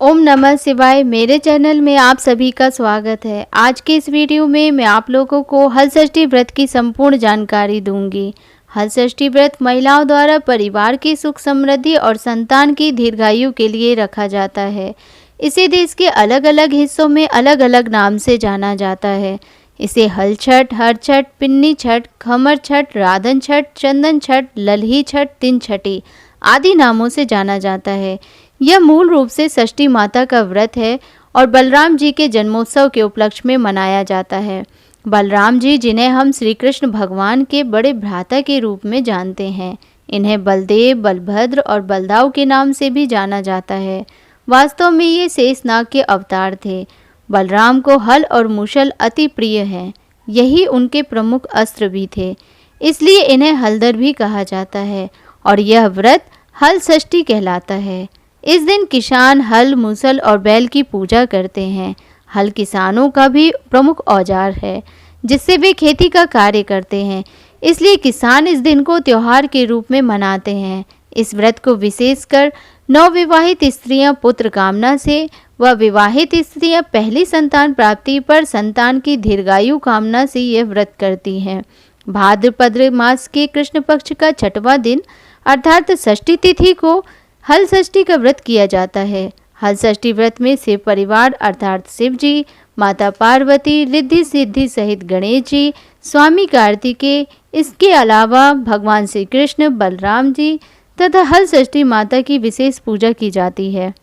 ओम नमः शिवाय। मेरे चैनल में आप सभी का स्वागत है। आज के इस वीडियो में मैं आप लोगों को हलषष्ठी व्रत की संपूर्ण जानकारी दूंगी। हलषष्ठी व्रत महिलाओं द्वारा परिवार की सुख समृद्धि और संतान की दीर्घायु के लिए रखा जाता है। इसे देश के अलग अलग हिस्सों में अलग अलग नाम से जाना जाता है। इसे हल छठ, हर छठ, पिन्नी छठ, खमर छठ, राधन छठ, चंदन छठ, लल्ही छठ, तीन छठी आदि नामों से जाना जाता है। यह मूल रूप से षष्ठी माता का व्रत है और बलराम जी के जन्मोत्सव के उपलक्ष्य में मनाया जाता है। बलराम जी, जिन्हें हम श्री कृष्ण भगवान के बड़े भ्राता के रूप में जानते हैं, इन्हें बलदेव, बलभद्र और बलदाऊ के नाम से भी जाना जाता है। वास्तव में ये शेषनाग के अवतार थे। बलराम को हल और मूसल अति प्रिय हैं। यही उनके प्रमुख अस्त्र भी थे, इसलिए इन्हें हलधर भी कहा जाता है और यह व्रत हल षष्ठी कहलाता है। इस दिन किसान हल, मूसल और बैल की पूजा करते हैं। हल किसानों का भी प्रमुख औजार है जिससे वे खेती का कार्य करते हैं, इसलिए किसान इस दिन को त्योहार के रूप में मनाते हैं। इस व्रत को विशेषकर नवविवाहित स्त्रियां पुत्र कामना से व विवाहित स्त्रियां पहली संतान प्राप्ति पर संतान की दीर्घायु कामना से यह व्रत करती हैं। भाद्रपद मास के कृष्ण पक्ष का छठवां दिन अर्थात षष्ठी तिथि को हल षष्ठी का व्रत किया जाता है। हल षष्ठी व्रत में शिव परिवार अर्थात शिव जी, माता पार्वती, रिद्धि सिद्धि सहित गणेश जी, स्वामी कार्तिकेय, इसके अलावा भगवान श्री कृष्ण, बलराम जी तथा हल षष्ठी माता की विशेष पूजा की जाती है।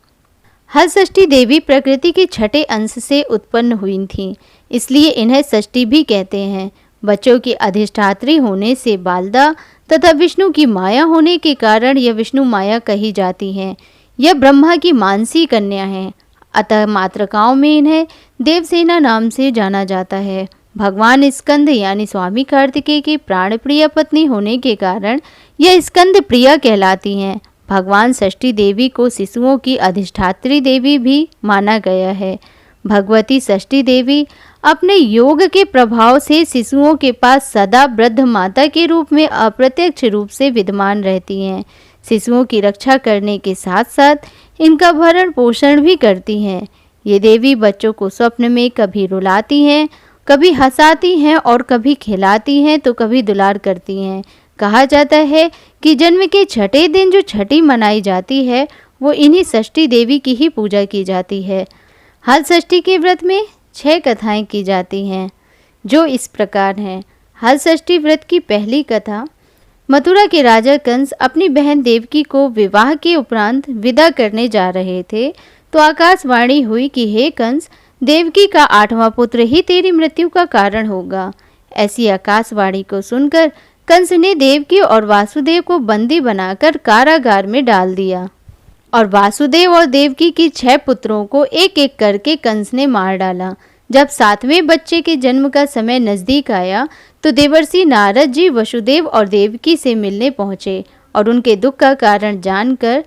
हल षष्ठी देवी प्रकृति के छठे अंश से उत्पन्न हुई थीं, इसलिए इन्हें षष्ठी भी कहते हैं। बच्चों की अधिष्ठात्री होने से बालदा तथा विष्णु की माया होने के कारण यह विष्णु माया कही जाती हैं। यह ब्रह्मा की मानसी कन्या है, अतः मातृकाओं में इन्हें देवसेना नाम से जाना जाता है। भगवान स्कंद यानी स्वामी कार्तिकेय की प्राण प्रिय पत्नी होने के कारण यह स्कंद प्रिया कहलाती हैं। भगवान षष्ठी देवी को शिशुओं की अधिष्ठात्री देवी भी माना गया है। भगवती षष्ठी देवी अपने योग के प्रभाव से शिशुओं के पास सदा वृद्ध माता के रूप में अप्रत्यक्ष रूप से विद्यमान रहती हैं। शिशुओं की रक्षा करने के साथ साथ इनका भरण पोषण भी करती हैं। ये देवी बच्चों को स्वप्न में कभी रुलाती हैं, कभी हंसाती हैं और कभी खिलाती हैं तो कभी दुलार करती हैं। कहा जाता है कि जन्म के छठे दिन जो छठी मनाई जाती है वो इन्हीं षष्ठी देवी की ही पूजा की जाती है। हल षष्ठी के व्रत में 6 कथाएं की जाती हैं जो इस प्रकार हैं। हल षष्ठी व्रत की पहली कथा, मथुरा के राजा कंस अपनी बहन देवकी को विवाह के उपरांत विदा करने जा रहे थे तो आकाशवाणी हुई कि हे कंस, देवकी का 8वां पुत्र ही तेरी मृत्यु का कारण होगा। ऐसी आकाशवाणी को सुनकर कंस ने देवकी और वासुदेव को बंदी बनाकर कारागार में डाल दिया और वासुदेव और देवकी की 6 पुत्रों को एक एक करके कंस ने मार डाला। जब 7वें बच्चे के जन्म का समय नजदीक आया तो देवर्षि नारद जी वसुदेव और देवकी से मिलने पहुँचे और उनके दुख का कारण जानकर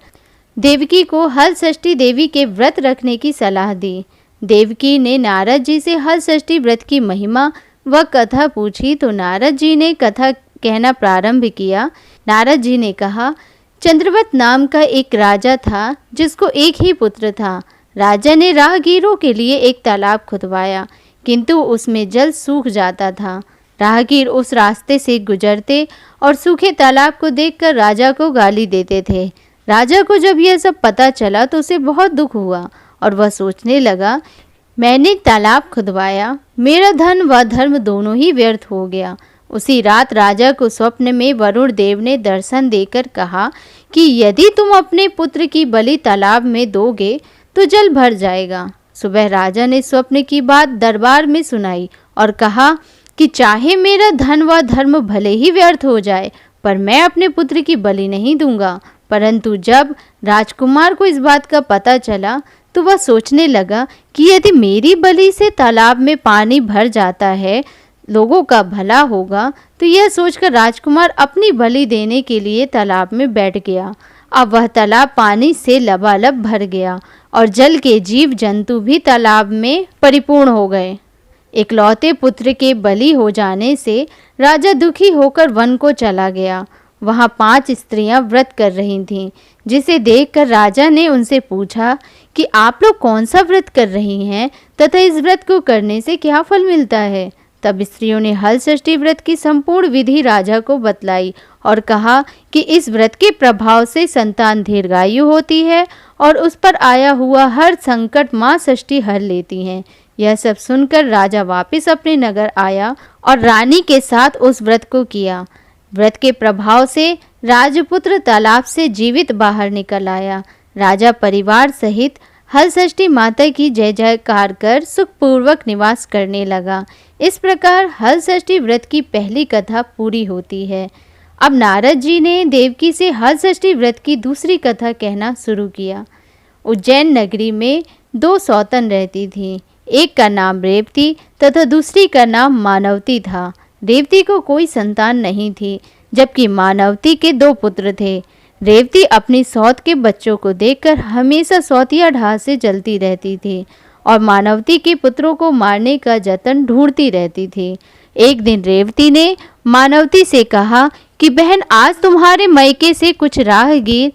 देवकी को हल षष्ठी देवी के व्रत रखने की सलाह दी। देवकी ने नारद जी से हल षष्ठी व्रत की महिमा व कथा पूछी तो नारद जी ने कथा कहना प्रारंभ किया। नारद जी ने कहा, चंद्रवत नाम का एक राजा था जिसको एक ही पुत्र था। राजा ने राहगीरों के लिए एक तालाब खुदवाया, किंतु उसमें जल सूख जाता था। राहगीर उस रास्ते से गुजरते और सूखे तालाब को देखकर राजा को गाली देते थे। राजा को जब यह सब पता चला तो उसे बहुत दुख हुआ और वह सोचने लगा, मैंने तालाब खुदवाया, मेरा धन व धर्म दोनों ही व्यर्थ हो गया। उसी रात राजा को स्वप्न में वरुण देव ने दर्शन देकर कहा कि यदि तुम अपने पुत्र की बलि तालाब में दोगे तो जल भर जाएगा। सुबह राजा ने स्वप्न की बात दरबार में सुनाई और कहा कि चाहे मेरा धन व धर्म भले ही व्यर्थ हो जाए पर मैं अपने पुत्र की बलि नहीं दूंगा। परंतु जब राजकुमार को इस बात का पता चला तो वह सोचने लगा कि यदि मेरी बलि से तालाब में पानी भर जाता है, लोगों का भला होगा। तो यह सोचकर राजकुमार अपनी बलि देने के लिए तालाब में बैठ गया। अब वह तालाब पानी से लबालब भर गया और जल के जीव जंतु भी तालाब में परिपूर्ण हो गए। इकलौते पुत्र के बलि हो जाने से राजा दुखी होकर वन को चला गया। वहाँ 5 स्त्रियां व्रत कर रही थीं, जिसे देखकर राजा ने उनसे पूछा कि आप लोग कौन सा व्रत कर रही हैं तथा इस व्रत को करने से क्या फल मिलता है। तब स्त्रियों ने हल षष्ठी व्रत की संपूर्ण विधि राजा को बतलाई और कहा कि इस व्रत के प्रभाव से संतान दीर्घायु होती है और उस पर आया हुआ हर संकट माँ षष्ठी हर लेती हैं। यह सब सुनकर राजा वापस अपने नगर आया और रानी के साथ उस व्रत को किया। व्रत के प्रभाव से राजपुत्र तालाब से जीवित बाहर निकल आया। राजा परिवार सहित हल षष्ठी माता की जय जयकार कर सुखपूर्वक निवास करने लगा। इस प्रकार हल षष्ठी व्रत की पहली कथा पूरी होती है। अब नारद जी ने देवकी से हल षष्ठी व्रत की दूसरी कथा कहना शुरू किया। उज्जैन नगरी में 2 सौतन रहती थीं। एक का नाम रेवती तथा दूसरी का नाम मानवती था। रेवती को कोई संतान नहीं थी, जबकि मानवती के 2 पुत्र थे। रेवती अपनी सौत के बच्चों को देखकर हमेशा सौतिया ढाह से जलती रहती थी और मानवती के पुत्रों को मारने का जतन ढूंढती रहती थी। एक दिन रेवती ने मानवती से कहा कि बहन, आज तुम्हारे मायके से कुछ राहगीर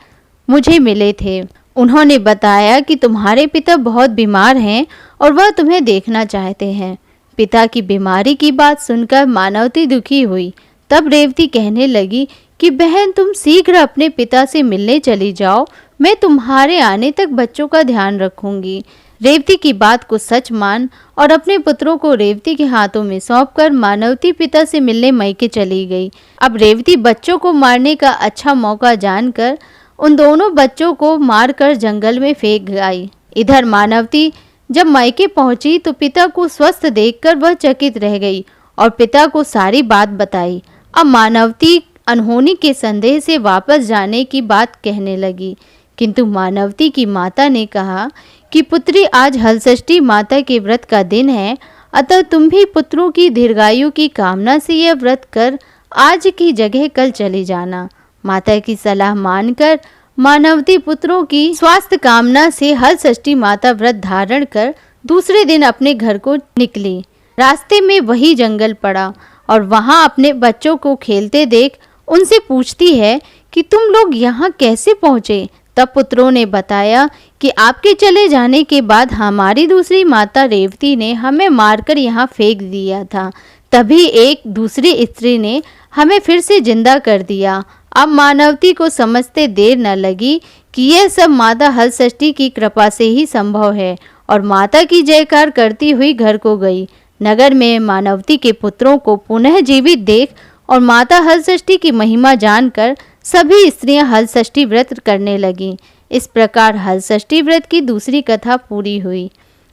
मुझे मिले थे। उन्होंने बताया कि तुम्हारे पिता बहुत बीमार हैं और वह तुम्हें देखना चाहते हैं। पिता की बीमारी की बात सुनकर मानवती दुखी हुई। तब रेवती कहने लगी कि बहन, तुम शीघ्र अपने पिता से मिलने चली जाओ, मैं तुम्हारे आने तक बच्चों का ध्यान रखूंगी। रेवती की बात को सच मान और अपने पुत्रों को रेवती के हाथों में सौंपकर मानवती पिता से मिलने मायके चली गई। अब रेवती बच्चों को मारने का अच्छा मौका जानकर उन दोनों बच्चों को मारकर जंगल में फेंक गई। इधर मानवती जब मायके पहुंची तो पिता को स्वस्थ देखकर वह चकित रह गई और पिता को सारी बात बताई। अब मानवती अनहोनी के संदेह से वापस जाने की बात कहने लगी, किंतु मानवती की माता ने कहा कि पुत्री, आज हलषष्ठी माता के व्रत का दिन है, अतः तुम भी पुत्रों की दीर्घायु की कामना से यह व्रत कर आज की जगह कल चले जाना। माता की सलाह मानकर मानवती पुत्रों की स्वास्थ्य कामना से हलषष्ठी माता व्रत धारण कर दूसरे दिन अपने घर को निकली। रास्ते में वही जंगल पड़ा और वहां अपने बच्चों को खेलते देख उनसे पूछती है कि तुम लोग यहाँ कैसे पहुँचे। तब पुत्रों ने बताया कि आपके चले जाने के बाद हमारी दूसरी माता रेवती ने हमें मारकर यहाँ फेंक दिया था, तभी एक दूसरी स्त्री ने हमें फिर से जिंदा कर दिया। अब मानवती को समझते देर न लगी कि यह सब माता हलषष्ठी की कृपा से ही संभव है और माता की जयकार करती हुई घर को गई। नगर में मानवती के पुत्रों को पुनः जीवित देख और माता हलषष्ठी की महिमा जानकर सभी स्त्रियां हलषष्ठी व्रत करने लगीं। इस प्रकार हलषष्ठी व्रत की दूसरी कथा पूरी हुई।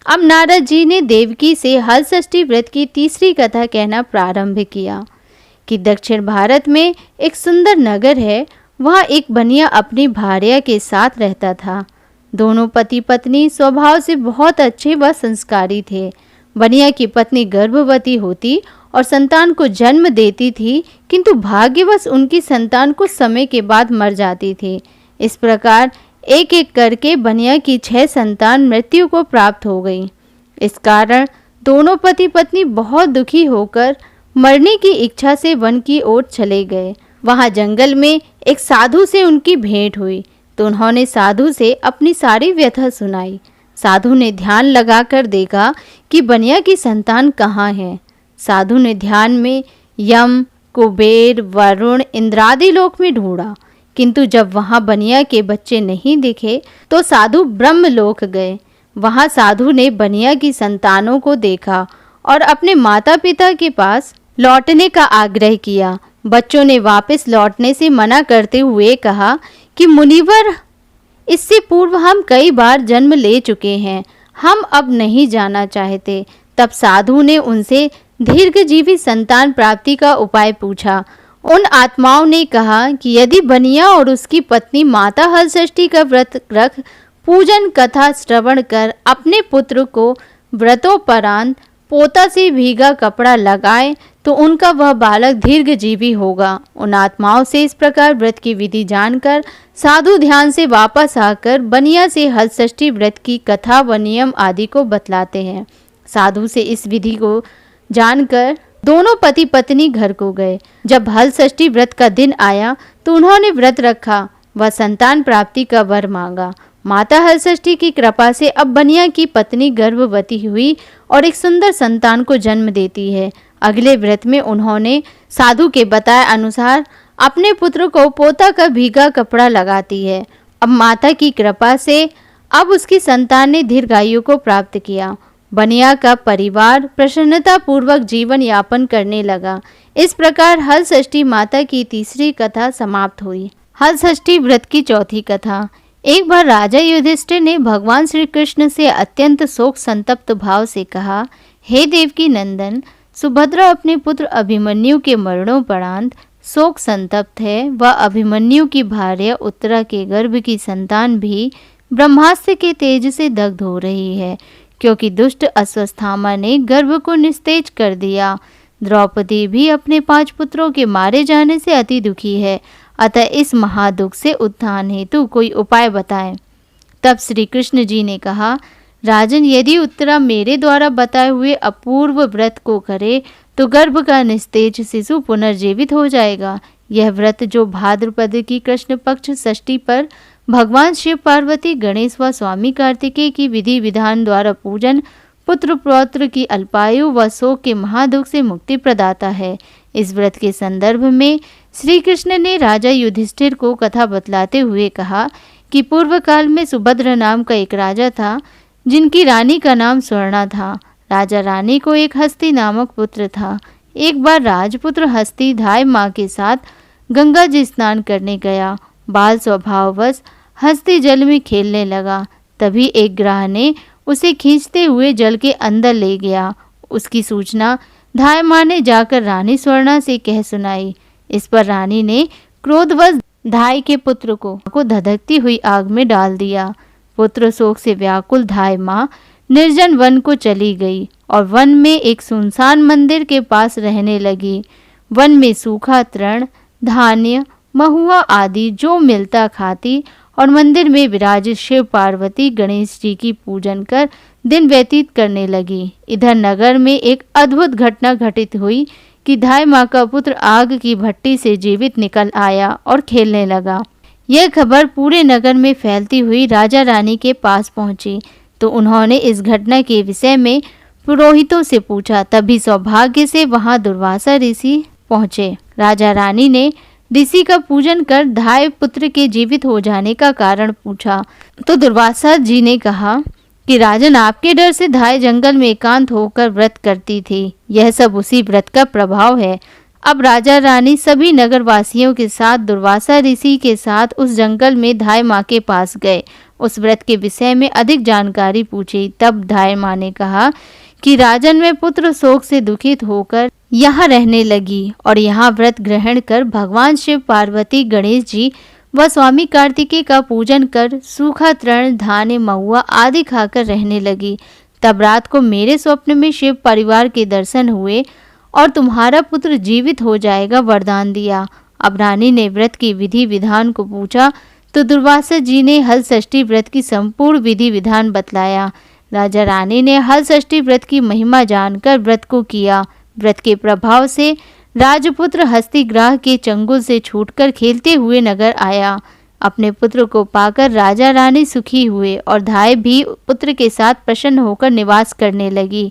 अब नारद जी ने देवकी से हलषष्ठी व्रत की तीसरी कथा कहना प्रारंभ किया कि दक्षिण भारत में एक सुंदर नगर है। वहाँ एक बनिया अपनी भार्या के साथ रहता था। दोनों पति पत्नी स्वभाव से बहुत अच्छे व संस्कारी थे। बनिया की पत्नी गर्भवती होती और संतान को जन्म देती थी, किंतु भाग्यवश उनकी संतान कुछ समय के बाद मर जाती थी। इस प्रकार एक एक करके बनिया की 6 संतान मृत्यु को प्राप्त हो गई। इस कारण दोनों पति पत्नी बहुत दुखी होकर मरने की इच्छा से वन की ओर चले गए। वहां जंगल में एक साधु से उनकी भेंट हुई तो उन्होंने साधु से अपनी सारी व्यथा सुनाई। साधु ने ध्यान लगाकर देखा कि बनिया की संतान कहाँ है। साधु ने ध्यान में यम, कुबेर, वरुण, इंद्रादि लोक में ढूंढा, किंतु जब वहां बनिया के बच्चे नहीं दिखे तो साधु ब्रह्मलोक गए। वहां साधु ने बनिया की संतानों को देखा और अपने माता पिता के पास लौटने का आग्रह किया। बच्चों ने वापस लौटने से मना करते हुए कहा कि मुनिवर, इससे पूर्व हम कई बार जन्म ले चुके हैं, हम अब नहीं जाना चाहते। तब साधु ने उनसे दीर्घजीवी संतान प्राप्ति का उपाय पूछा। उन आत्माओं ने कहा कि यदि बनिया और उसकी पत्नी माता हलषष्ठी का व्रत रख पूजन कथा श्रवण कर अपने पुत्र को व्रतोपरांत पोता से भीगा कपड़ा लगाए तो उनका वह बालक दीर्घजीवी होगा। उन आत्माओं से इस प्रकार व्रत की विधि जानकर साधु ध्यान से वापस आकर बनिया से हलषष्ठी व्रत की कथा व नियम आदि को बतलाते हैं। साधु से इस विधि को जानकर दोनों पति पत्नी घर को गए। जब हलषष्ठी व्रत का दिन आया तो उन्होंने व्रत रखा व संतान प्राप्ति का वर मांगा। माता हलषष्ठी की कृपा से अब बनिया की पत्नी गर्भवती हुई और एक सुंदर संतान को जन्म देती है। अगले व्रत में उन्होंने साधु के बताए अनुसार अपने पुत्र को पोता का भीगा कपड़ा लगाती है। अब माता की कृपा से अब उसकी संतान ने दीर्घायु को प्राप्त किया। बनिया का परिवार प्रसन्नता पूर्वक जीवन यापन करने लगा। इस प्रकार हलषष्ठी माता की तीसरी कथा समाप्त हुई। हलषष्ठी व्रत की चौथी कथा। एक बार राजा युधिष्ठिर ने भगवान श्री कृष्ण से अत्यंत शोक संतप्त भाव से कहा, हे देवकी नंदन, सुभद्रा अपने पुत्र अभिमन्यु के मरणोपरांत शोक संतप्त है। वह अभिमन्यु की भार्या उत्तरा के गर्भ की संतान भी ब्रह्मास्त्र के तेज से दग्ध हो रही है, क्योंकि दुष्ट अश्वत्थामा ने गर्भ को निस्तेज कर दिया। द्रौपदी भी अपने 5 पुत्रों के मारे जाने से अति दुखी है। अतः इस महादुख से उत्थान हेतु कोई उपाय बताएं। तब श्री कृष्ण जी ने कहा, राजन, यदि उत्तरा मेरे द्वारा बताए हुए अपूर्व व्रत को करे तो गर्भ का निस्तेज शिशु पुनर्जीवित हो जाएगा। यह व्रत जो भाद्रपद की कृष्ण पक्ष षष्ठी पर भगवान शिव, पार्वती, गणेश व स्वामी कार्तिकेय की विधि विधान द्वारा पूजन पुत्र पौत्र की अल्पायु व शोक के महादुख से मुक्ति प्रदाता है। इस व्रत के संदर्भ में श्री कृष्ण ने राजा युधिष्ठिर को कथा बतलाते हुए कहा कि पूर्व काल में सुभद्र नाम का एक राजा था, जिनकी रानी का नाम स्वर्णा था। राजा रानी को एक हस्ती नामक पुत्र था। एक बार राजपुत्र हस्ती धाय माँ के साथ गंगा जी स्नान करने गया। बाल स्वभाववश हस्ती जल में खेलने लगा। तभी एक ग्राह ने उसे खींचते हुए जल के अंदर ले गया। उसकी सूचना धाय माँ ने जाकर रानी स्वर्णा से कह सुनाई। इस पर रानी ने क्रोधवश धाय के पुत्र को धधकती हुई आग में डाल दिया। पुत्र शोक से व्याकुल धाय माँ निर्जन वन को चली गई और वन में एक सुनसान मंदिर के पास रहने लगी। वन में सूखा तृण, धान्य, महुआ आदि जो मिलता खाती और मंदिर में विराजित शिव, पार्वती, गणेश जी की पूजन कर दिन व्यतीत करने लगी। इधर नगर में एक अद्भुत घटना घटित हुई कि धाय माँ का पुत्र आग की भट्टी से जीवित निकल आया और खेलने लगा। यह खबर पूरे नगर में फैलती हुई राजा रानी के पास पहुंची, तो उन्होंने इस घटना के विषय में पुरोहितों से पूछा। तभी सौभाग्य से वहां दुर्वासा ऋषि पहुंचे। राजा रानी ने ऋषि का पूजन कर धाय पुत्र के जीवित हो जाने का कारण पूछा, तो दुर्वासा जी ने कहा कि राजन, आपके डर से धाय जंगल में एकांत होकर व्रत करती थी। यह सब उसी व्रत का प्रभाव है। अब राजा रानी सभी नगरवासियों के साथ दुर्वासा ऋषि के साथ उस जंगल में धाय माँ के पास गए। उस व्रत के विषय में अधिक जानकारी पूछी। तब धाय माँ ने कहा कि राजन, मैं पुत्र शोक से दुखित होकर यहाँ रहने लगी और यहाँ व्रत ग्रहण कर भगवान शिव, पार्वती, गणेश जी व स्वामी कार्तिकेय का पूजन कर सूखा तृण, धान्य, महुआ आदि खाकर रहने लगी। तब रात को मेरे स्वप्न में शिव परिवार के दर्शन हुए और तुम्हारा पुत्र जीवित हो जाएगा वरदान दिया। अब रानी ने व्रत की विधि विधान को पूछा, तो दुर्वासा जी ने हलषष्ठी व्रत की संपूर्ण विधि विधान बतलाया। राजा रानी ने हलषष्ठी व्रत की महिमा जानकर व्रत को किया। व्रत के प्रभाव से राजपुत्र हस्तिग्राह के चंगुल से छूटकर खेलते हुए नगर आया। अपने पुत्र को पाकर राजा रानी सुखी हुए और धाय भी पुत्र के साथ प्रसन्न होकर निवास करने लगी।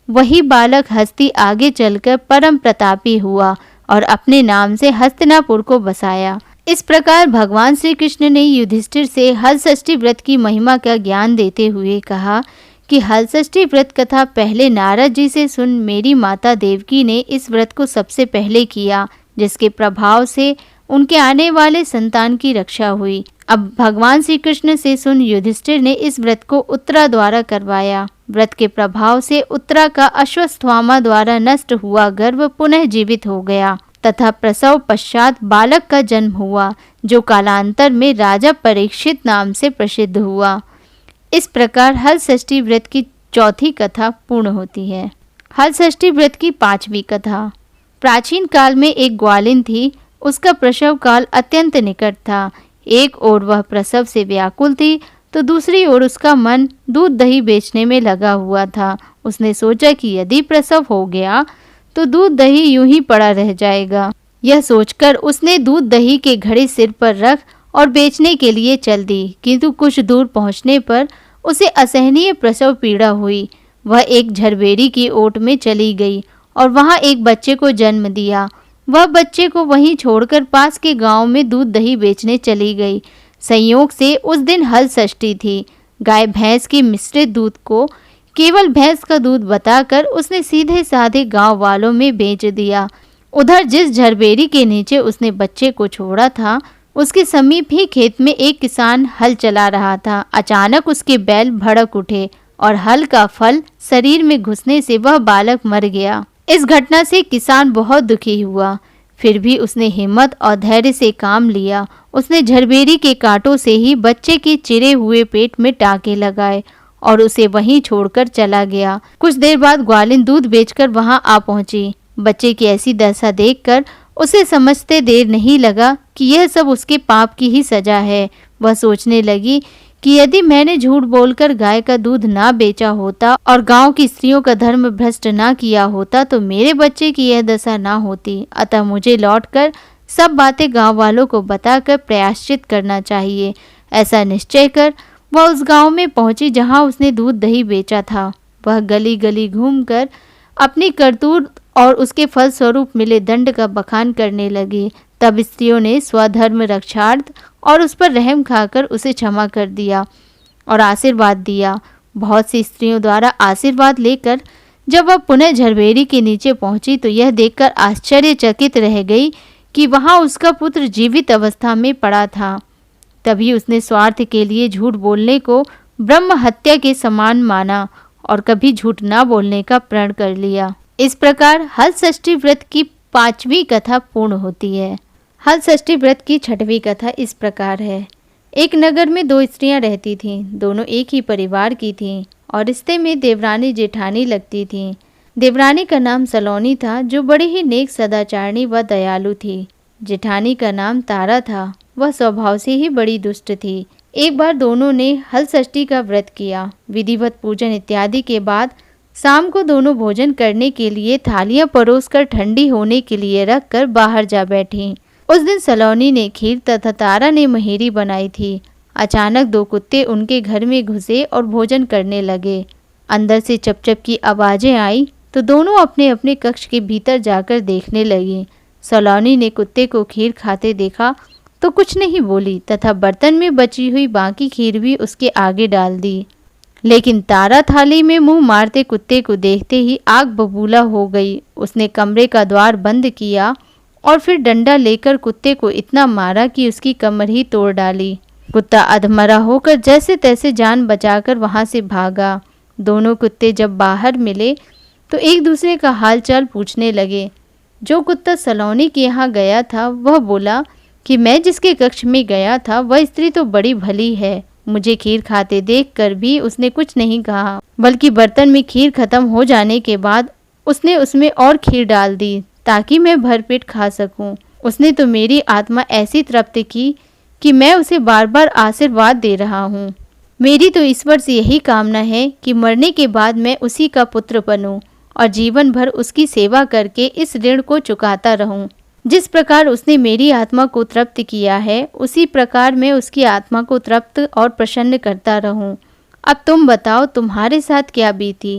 वही बालक हस्ती आगे चलकर परम प्रतापी हुआ और अपने नाम से हस्तिनापुर को बसाया। इस प्रकार भगवान श्री कृष्ण ने युधिष्ठिर से हलषष्ठी व्रत की महिमा का ज्ञान देते हुए कहा कि हलषष्ठी व्रत कथा पहले नारद जी से सुन। मेरी माता देवकी ने इस व्रत को सबसे पहले किया, जिसके प्रभाव से उनके आने वाले संतान की रक्षा हुई। अब भगवान श्री कृष्ण से सुन युधिष्ठिर ने इस व्रत को उत्तरा द्वारा करवाया। व्रत के प्रभाव से उत्तरा का अश्वत्थामा द्वारा नष्ट हुआ गर्भ पुनः जीवित हो गया तथा प्रसव पश्चात बालक का जन्म हुआ, जो कालांतर में राजा परीक्षित नाम से प्रसिद्ध हुआ। इस प्रकार हलषष्ठी व्रत की चौथी कथा पूर्ण होती है। हलषष्ठी व्रत की पांचवी कथा। प्राचीन काल में एक ग्वालिन थी। उसका प्रसव काल अत्यंत निकट था। एक ओर वह प्रसव से व्याकुल थी, तो दूसरी ओर उसका मन दूध दही बेचने में लगा हुआ था। उसने सोचा कि यदि प्रसव हो गया तो दूध दही यूं ही पड़ा रह जाएगा। यह सोचकर उसने दूध दही के घड़े सिर पर रख और बेचने के लिए चल दी, किंतु कुछ दूर पहुंचने पर उसे असहनीय प्रसव पीड़ा हुई। वह एक झरबेरी की ओट में चली गई और वहां एक बच्चे को जन्म दिया। वह बच्चे को वहीं छोड़कर पास के गांव में दूध दही बेचने चली गई। संयोग से उस दिन हल षष्ठी थी। गाय भैंस के मिश्रित दूध को केवल भैंस का दूध बताकर उसने सीधे साधे गांव वालों में बेच दिया। उधर जिस झरबेरी के नीचे उसने बच्चे को छोड़ा था, उसके समीप ही खेत में एक किसान हल चला रहा था। अचानक उसके बैल भड़क उठे और हल का फल शरीर में घुसने से वह बालक मर गया। इस घटना से किसान बहुत दुखी हुआ, फिर भी उसने हिम्मत और धैर्य से काम लिया। उसने झरबेरी के कांटों से ही बच्चे के चिरे हुए पेट में टाँके लगाए और उसे वहीं छोड़कर चला गया। कुछ देर बाद ग्वालिन दूध बेचकर वहां आ पहुंची। बच्चे की ऐसी दशा देखकर उसे समझते देर नहीं लगा कि यह सब उसके पाप की ही सजा है। वह सोचने लगी कि यदि मैंने झूठ बोलकर गाय का दूध ना बेचा होता और गांव की स्त्रियों का धर्म भ्रष्ट ना किया होता तो मेरे बच्चे की यह दशा ना होती। अतः मुझे लौटकर सब बातें गांव वालों को बताकर प्रायश्चित करना चाहिए। ऐसा निश्चय कर वह उस गांव में पहुंची जहां उसने दूध दही बेचा था। वह गली गली घूमकर अपनी करतूत और उसके फल स्वरूप मिले दंड का बखान करने लगी। तब स्त्रियों ने स्वधर्म रक्षार्थ और उस पर रहम खाकर उसे क्षमा कर दिया और आशीर्वाद दिया। बहुत सी स्त्रियों द्वारा आशीर्वाद लेकर जब वह पुनः झरबेरी के नीचे पहुंची तो यह देखकर आश्चर्यचकित रह गई कि वहां उसका पुत्र जीवित अवस्था में पड़ा था। तभी उसने स्वार्थ के लिए झूठ बोलने को ब्रह्म हत्या के समान माना और कभी झूठ ना बोलने का प्रण कर लिया। इस प्रकार हल षष्ठी व्रत की 5वीं कथा पूर्ण होती है। हल षष्ठी व्रत की 6वीं कथा इस प्रकार है। एक नगर में 2 स्त्रियां रहती थीं। दोनों एक ही परिवार की थीं और रिश्ते में देवरानी जेठानी लगती थीं। देवरानी का नाम सलोनी था, जो बड़ी ही नेक, सदाचारणी व दयालु थी। जेठानी का नाम तारा था। वह स्वभाव से ही बड़ी दुष्ट थी। एक बार दोनों ने हल षष्ठी का व्रत किया। विधिवत पूजन इत्यादि के बाद शाम को दोनों भोजन करने के लिए थालियां परोसकर ठंडी होने के लिए रखकर बाहर जा बैठी। उस दिन सलोनी ने खीर तथा तारा ने महेरी बनाई थी। अचानक 2 कुत्ते उनके घर में घुसे और भोजन करने लगे। अंदर से चप-चप की आवाजें आई तो दोनों अपने अपने कक्ष के भीतर जाकर देखने लगी। सलोनी ने कुत्ते को खीर खाते देखा तो कुछ नहीं बोली तथा बर्तन में बची हुई बाकी खीर भी उसके आगे डाल दी। लेकिन तारा थाली में मुंह मारते कुत्ते को देखते ही आग बबूला हो गई। उसने कमरे का द्वार बंद किया और फिर डंडा लेकर कुत्ते को इतना मारा कि उसकी कमर ही तोड़ डाली। कुत्ता अधमरा होकर जैसे तैसे जान बचाकर वहां से भागा। दोनों कुत्ते जब बाहर मिले तो एक दूसरे का हालचाल पूछने लगे। जो कुत्ता सलोनी के यहाँ गया था वह बोला कि मैं जिसके कक्ष में गया था वह स्त्री तो बड़ी भली है। मुझे खीर खाते देखकर भी उसने कुछ नहीं कहा, बल्कि बर्तन में खीर खत्म हो जाने के बाद उसने उसमें और खीर डाल दी ताकि मैं भरपेट खा सकूं। उसने तो मेरी आत्मा ऐसी तृप्त की कि मैं उसे बार बार आशीर्वाद दे रहा हूँ। मेरी तो ईश्वर से यही कामना है कि मरने के बाद मैं उसी का पुत्र बनूं और जीवन भर उसकी सेवा करके इस ऋण को चुकाता रहूं। जिस प्रकार उसने मेरी आत्मा को तृप्त किया है उसी प्रकार मैं उसकी आत्मा को तृप्त और प्रसन्न करता रहूं। अब तुम बताओ, तुम्हारे साथ क्या बीती?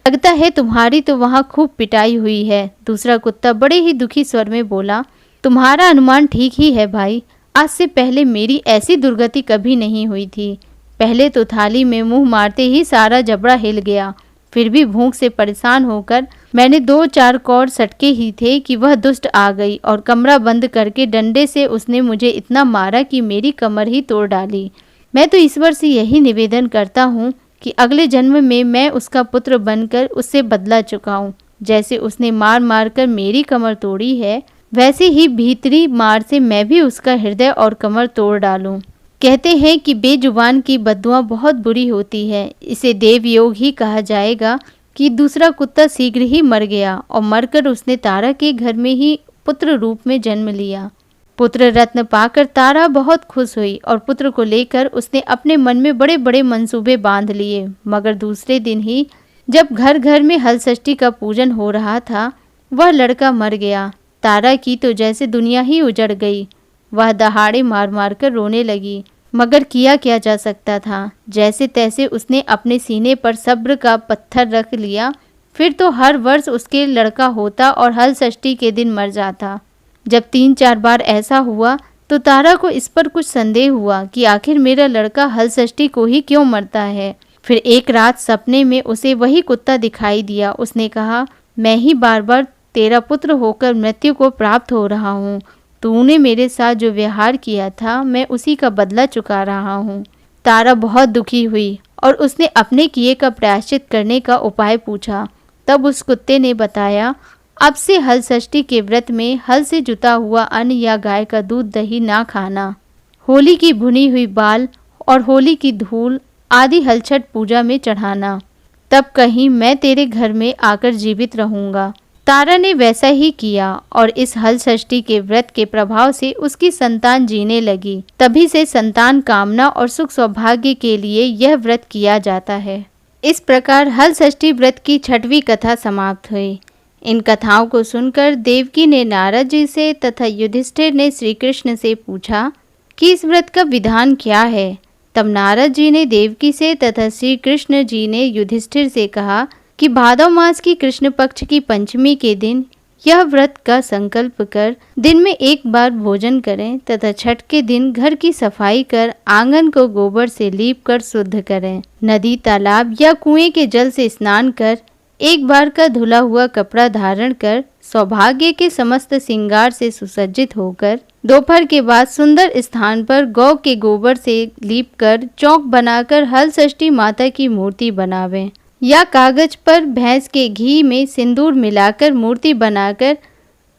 लगता है तुम्हारी तो वहाँ खूब पिटाई हुई है। दूसरा कुत्ता बड़े ही दुखी स्वर में बोला, तुम्हारा अनुमान ठीक ही है भाई। आज से पहले मेरी ऐसी दुर्गति कभी नहीं हुई थी। पहले तो थाली में मुंह मारते ही सारा जबड़ा हिल गया। फिर भी भूख से परेशान होकर मैंने 2-4 कौर सटके ही थे कि वह दुष्ट आ गई और कमरा बंद करके डंडे से उसने मुझे इतना मारा कि मेरी कमर ही तोड़ डाली। मैं तो ईश्वर से यही निवेदन करता हूँ कि अगले जन्म में मैं उसका पुत्र बनकर उससे बदला चुकाऊं। जैसे उसने मार मार कर मेरी कमर तोड़ी है, वैसे ही भीतरी मार से मैं भी उसका हृदय और कमर तोड़ डालूं। कहते हैं कि बेजुबान की बद्दुआ बहुत बुरी होती है। इसे देवयोग ही कहा जाएगा कि दूसरा कुत्ता शीघ्र ही मर गया और मरकर उसने तारा के घर में ही पुत्र रूप में जन्म लिया। पुत्र रत्न पाकर तारा बहुत खुश हुई और पुत्र को लेकर उसने अपने मन में बड़े बड़े मंसूबे बांध लिए। मगर दूसरे दिन ही जब घर घर में हल षष्ठी का पूजन हो रहा था, वह लड़का मर गया। तारा की तो जैसे दुनिया ही उजड़ गई। वह दहाड़े मार मार कर रोने लगी, मगर किया क्या जा सकता था। जैसे तैसे उसने अपने सीने पर सब्र का पत्थर रख लिया। फिर तो हर वर्ष उसके लड़का होता और हल षष्ठी के दिन मर जाता। जब 3-4 बार ऐसा हुआ तो तारा को इस पर कुछ संदेह हुआ कि आखिर मेरा लड़का हल षष्ठी को ही क्यों मरता है। फिर एक रात सपने में उसे वही कुत्ता दिखाई दिया। उसने कहा, मैं ही बार बार तेरा पुत्र होकर मृत्यु को प्राप्त हो रहा हूँ। तूने मेरे साथ जो व्यवहार किया था, मैं उसी का बदला चुका रहा हूँ। तारा बहुत दुखी हुई और उसने अपने किए का प्रायश्चित करने का उपाय पूछा। तब उस कुत्ते ने बताया, अब से हल षष्ठी के व्रत में हल से जुता हुआ अन्न या गाय का दूध दही ना खाना, होली की भुनी हुई बाल और होली की धूल आदि हलछट पूजा में चढ़ाना, तब कहीं मैं तेरे घर में आकर जीवित रहूंगा। तारा ने वैसा ही किया और इस हल षष्ठी के व्रत के प्रभाव से उसकी संतान जीने लगी। तभी से संतान कामना और सुख सौभाग्य के लिए यह व्रत किया जाता है। इस प्रकार हल षष्ठी व्रत की 6वीं कथा समाप्त हुई। इन कथाओं को सुनकर देवकी ने नारद जी से तथा युधिष्ठिर ने श्री कृष्ण से पूछा कि इस व्रत का विधान क्या है। तब नारद जी ने देवकी से तथा श्री कृष्ण जी ने युधिष्ठिर से कहा कि भादव मास की कृष्ण पक्ष की पंचमी के दिन यह व्रत का संकल्प कर दिन में एक बार भोजन करें तथा छठ के दिन घर की सफाई कर आंगन को गोबर से लीप कर शुद्ध करें। नदी, तालाब या कुएं के जल से स्नान कर एक बार का धुला हुआ कपड़ा धारण कर सौभाग्य के समस्त श्रृंगार से सुसज्जित होकर दोपहर के बाद सुंदर स्थान पर गौ के गोबर से लीप कर चौक बनाकर हल षष्ठी माता की मूर्ति बनावें या कागज पर भैंस के घी में सिंदूर मिलाकर मूर्ति बनाकर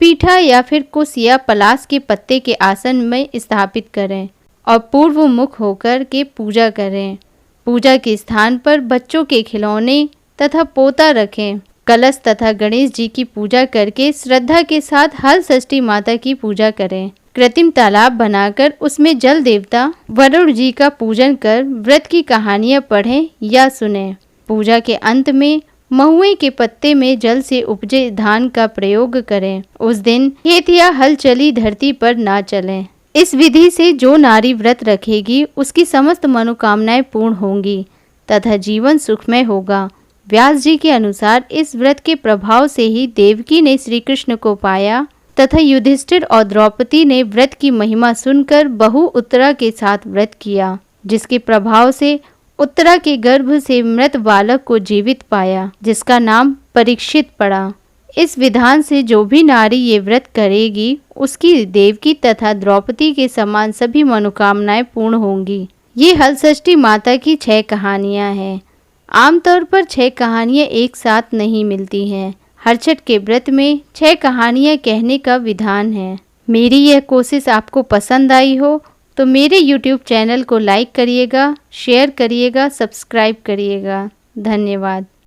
पीठा या फिर कुश या पलास के पत्ते के आसन में स्थापित करें और पूर्व मुख होकर के पूजा करें। पूजा के स्थान पर बच्चों के खिलौने तथा पोता रखें। कलश तथा गणेश जी की पूजा करके श्रद्धा के साथ हल षष्ठी माता की पूजा करें। कृत्रिम तालाब बनाकर उसमें जल देवता वरुण जी का पूजन कर व्रत की कहानियां पढ़ें या सुनें। पूजा के अंत में महुए के पत्ते में जल से उपजे धान का प्रयोग करें। उस दिन खेत या हल चली धरती पर ना चलें। इस विधि से जो नारी व्रत रखेगी उसकी समस्त मनोकामनाएं पूर्ण होंगी तथा जीवन सुखमय होगा। व्यास जी के अनुसार इस व्रत के प्रभाव से ही देवकी ने श्री कृष्ण को पाया तथा युधिष्ठिर और द्रौपदी ने व्रत की महिमा सुनकर बहु उत्तरा के साथ व्रत किया, जिसके प्रभाव से उत्तरा के गर्भ से मृत बालक को जीवित पाया, जिसका नाम परीक्षित पड़ा। इस विधान से जो भी नारी ये व्रत करेगी उसकी देवकी तथा द्रौपदी के समान सभी मनोकामनाएं पूर्ण होंगी। ये हल षष्ठी माता की 6 कहानियां हैं। आमतौर पर 6 कहानियां एक साथ नहीं मिलती हैं। हर छठ के व्रत में 6 कहानियां कहने का विधान है। मेरी यह कोशिश आपको पसंद आई हो तो मेरे YouTube चैनल को लाइक करिएगा, शेयर करिएगा, सब्सक्राइब करिएगा। धन्यवाद।